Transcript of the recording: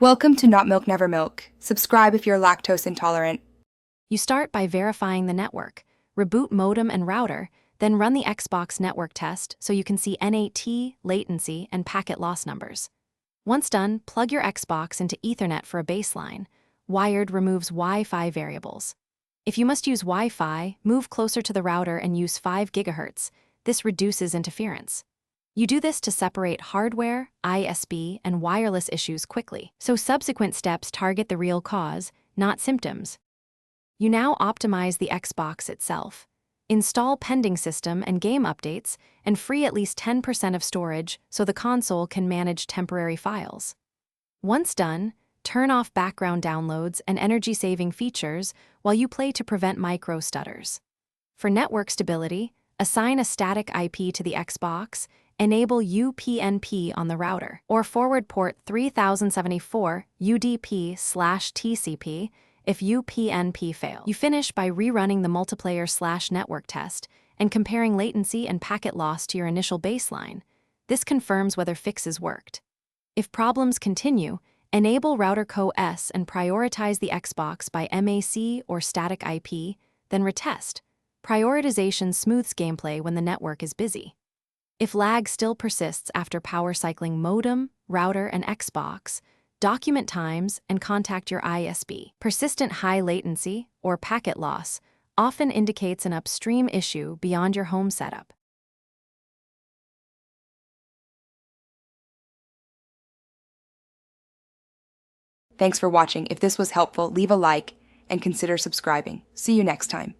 Welcome to Not Milk Never Milk. Subscribe if you're lactose intolerant. You start by verifying the network, reboot modem and router, then run the Xbox network test so you can see NAT, latency, and packet loss numbers. Once done, plug your Xbox into Ethernet for a baseline. Wired removes Wi-Fi variables. If you must use Wi-Fi, move closer to the router and use 5 GHz. This reduces interference. You do this to separate hardware, ISP, and wireless issues quickly, so subsequent steps target the real cause, not symptoms. You now optimize the Xbox itself. Install pending system and game updates, and free at least 10% of storage so the console can manage temporary files. Once done, turn off background downloads and energy-saving features while you play to prevent micro stutters. For network stability, assign a static IP to the Xbox, enable UPnP on the router, or forward port 3074 UDP/TCP if UPnP fail. You finish by rerunning the multiplayer/network test and comparing latency and packet loss to your initial baseline. This confirms whether fixes worked. If problems continue, enable router co-S and prioritize the Xbox by MAC or static IP, then retest. Prioritization smooths gameplay when the network is busy. If lag still persists after power cycling modem, router, and Xbox, document times and contact your ISP. Persistent high latency, or packet loss, often indicates an upstream issue beyond your home setup. Thanks for watching. If this was helpful, leave a like and consider subscribing. See you next time.